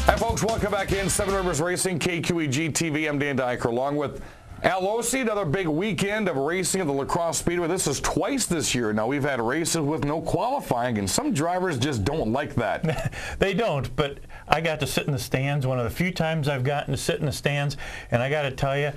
Hi, folks. Welcome back in. Seven Rivers Racing, KQEG TV. I'm Dan Dyker, along with Al Losey. Another big weekend of racing at the Crosse Speedway. This is twice this year. Now, we've had races with no qualifying, and some drivers just don't like that. They don't, but I got to sit in the stands. One of the few times I've gotten to sit in the stands, and I got to tell you,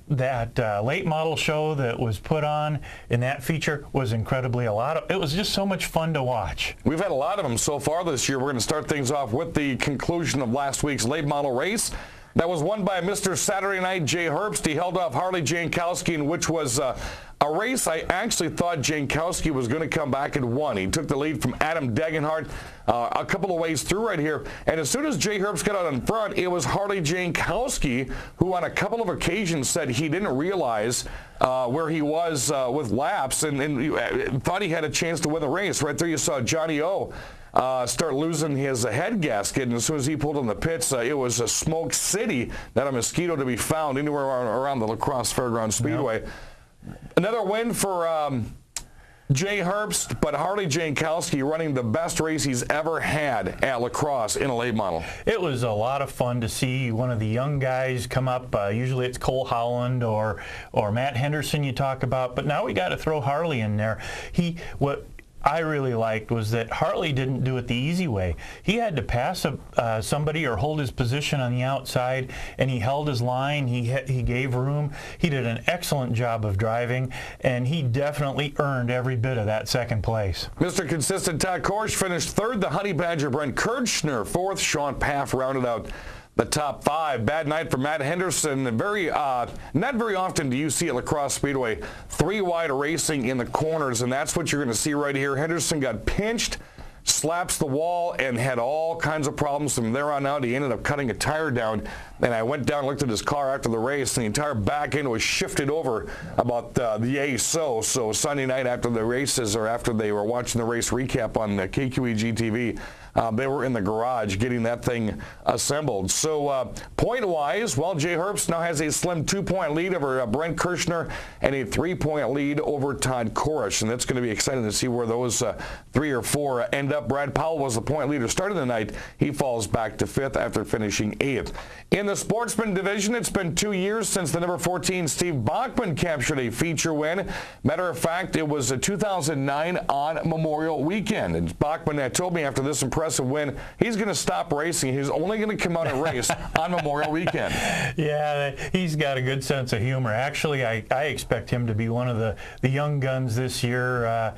that late model show that was put on in that feature was incredibly it was just so much fun to watch. We've had a lot of them so far this year. We're going to start things off with the conclusion of last week's late model race. That was won by Mr. Saturday Night, Jay Herbst. He held off Harley Jankowski, in which was a race I actually thought Jankowski was going to come back and won. He took the lead from Adam Degenhardt a couple of ways through right here. And as soon as Jay Herbst got out in front, it was Harley Jankowski who on a couple of occasions said he didn't realize where he was with laps and thought he had a chance to win the race. Right there you saw Johnny O start losing his head gasket, and as soon as he pulled in the pits, it was a smoke city, not a mosquito to be found anywhere around the La Crosse Fairgrounds Speedway. Yep. Another win for Jay Herbst, but Harley Jankowski running the best race he's ever had at La Crosse in a late model. It was a lot of fun to see one of the young guys come up. Usually it's Cole Howland or Matt Henderson you talk about, but now we got to throw Harley in there. What I really liked was that Harley didn't do it the easy way. He had to pass somebody or hold his position on the outside, and he held his line. He gave room. He did an excellent job of driving, and he definitely earned every bit of that second place. Mr. Consistent Todd Korsch finished third. The Honey Badger Brent Kirchner fourth. Sean Paff rounded out the top five. Bad night for Matt Henderson. Not very often do you see at La Crosse Speedway three wide racing in the corners, and that's what you're going to see right here. Henderson got pinched, slaps the wall, and had all kinds of problems from there on out. He ended up cutting a tire down, and I went down and looked at his car after the race, and the entire back end was shifted over about the A-so. So Sunday night after the races, or after they were watching the race recap on the KQEG TV, they were in the garage getting that thing assembled. So point-wise, well, Jay Herbst now has a slim 2-point lead over Brent Kirchner and a 3-point lead over Todd Korsch, and that's going to be exciting to see where those 3 or 4 end up. Brad Powell was the point leader starting the night. He falls back to 5th after finishing 8th. In the sportsman division, it's been 2 years since the number 14 Steve Bachman captured a feature win. Matter of fact, it was 2009 on Memorial Weekend. And Bachman told me after this impressive win, he's going to stop racing. He's only going to come out and race on Memorial Weekend. Yeah, he's got a good sense of humor. Actually, I expect him to be one of the young guns this year.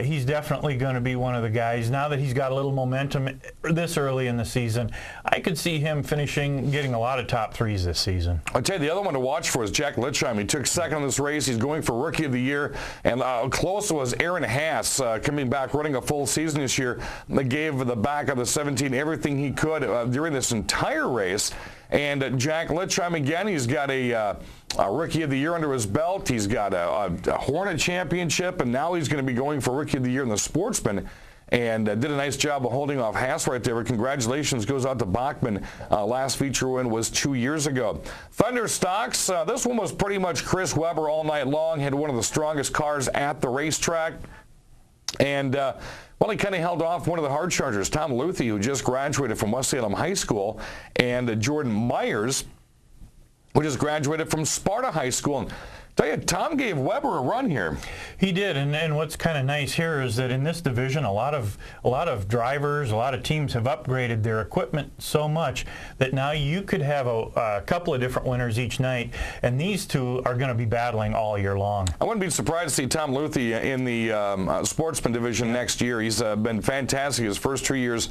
He's definitely going to be one of the guys. Now that he's got a little momentum this early in the season, I could see him getting a lot of top threes this season. I'll tell you, the other one to watch for is Jack Litchheim. He took second in this race. He's going for Rookie of the Year. And close was Aaron Haas coming back, running a full season this year. That gave the back of the 17 everything he could during this entire race. And Jack Litchheim, again, he's got a Rookie of the Year under his belt. He's got a Hornet Championship, and now he's going to be going for Rookie of the Year in the Sportsman. And did a nice job of holding off Haas right there. But congratulations goes out to Bachman. Last feature win was 2 years ago. Thunder Stocks, this one was pretty much Chris Webber all night long. Had one of the strongest cars at the racetrack. And, well, he kind of held off one of the hard chargers, Tom Luthi, who just graduated from West Salem High School, and Jordan Myers, who just graduated from Sparta High School. And tell you, Tom gave Webber a run here. He did, and what's kind of nice here is that in this division, a lot of drivers, a lot of teams have upgraded their equipment so much that now you could have a couple of different winners each night, and these two are going to be battling all year long. I wouldn't be surprised to see Tom Luthi in the sportsman division next year. He's been fantastic his first 2 years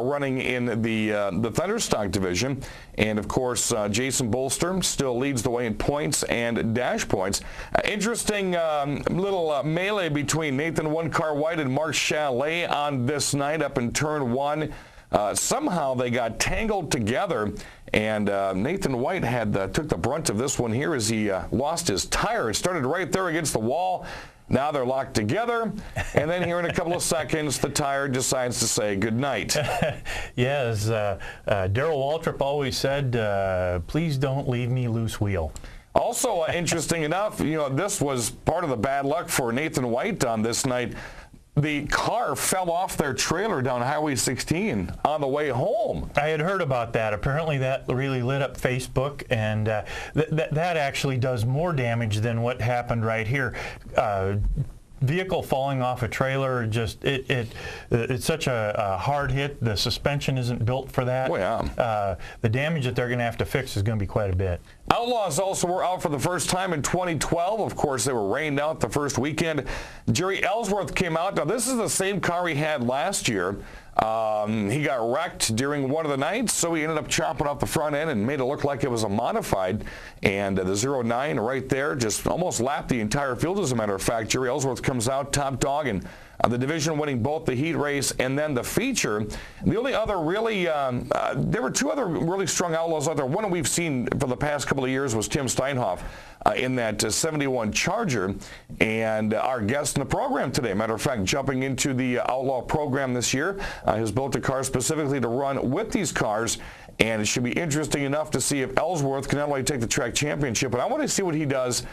running in the Thunderstock division. And, of course, Jason Bolster still leads the way in points and dash points. Interesting little melee between Nathan One Car White and Mark Chalet on this night up in turn 1. Somehow they got tangled together, and Nathan White took the brunt of this one here as he lost his tire. It started right there against the wall. Now they're locked together, and then here in a couple of seconds, the tire decides to say goodnight. Yes, Darrell Waltrip always said, please don't leave me loose wheel. Also, interesting enough, this was part of the bad luck for Nathan White on this night. the car fell off their trailer down Highway 16 on the way home. I had heard about that. Apparently that really lit up Facebook, and that actually does more damage than what happened right here. Vehicle falling off a trailer, just it's such a hard hit. The suspension isn't built for that. Oh, yeah. The damage that they're going to have to fix is going to be quite a bit. Outlaws also were out for the first time in 2012. Of course, they were rained out the first weekend. Jerry Ellsworth came out. Now, this is the same car he had last year. He got wrecked during one of the nights, so he ended up chopping off the front end and made it look like it was a modified. And the 09 right there just almost lapped the entire field, as a matter of fact. Jerry Ellsworth comes out top dog, and the division winning both the heat race and then the feature. The only other really, there were two other really strong outlaws out there. One that we've seen for the past couple of years was Tim Steinhoff in that 71 Charger, and our guest in the program today, matter of fact, jumping into the outlaw program this year, has built a car specifically to run with these cars, and it should be interesting enough to see if Ellsworth can not only take the track championship, but I want to see what he does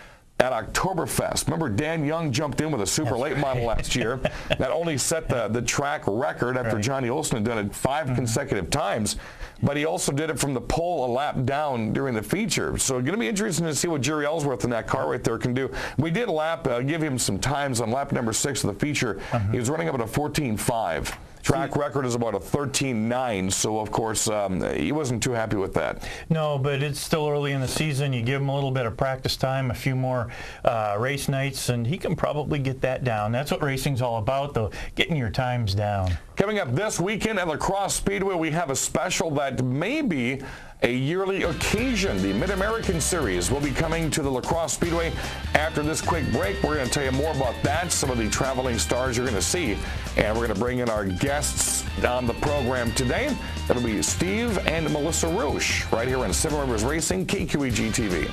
at Oktoberfest. Remember, Dan Young jumped in with a super late model last year that only set the track record after Johnny Olson had done it 5 consecutive times, but he also did it from the pole a lap down during the feature. So it's going to be interesting to see what Jerry Ellsworth in that car right there can do. We did give him some times on lap number 6 of the feature. He was running up at a 14.5. Track record is about a 13.9, so of course he wasn't too happy with that. No, but it's still early in the season. You give him a little bit of practice time, a few more race nights, and he can probably get that down. That's what racing's all about, though, getting your times down. Coming up this weekend at the Crosse Speedway, we have a special that may be a yearly occasion. The Mid-American Series will be coming to the La Crosse Speedway after this quick break. We're going to tell you more about that, some of the traveling stars you're going to see, and we're going to bring in our guests on the program today. That'll be Steve and Melissa Roche right here on Seven Rivers Racing, KQEG TV.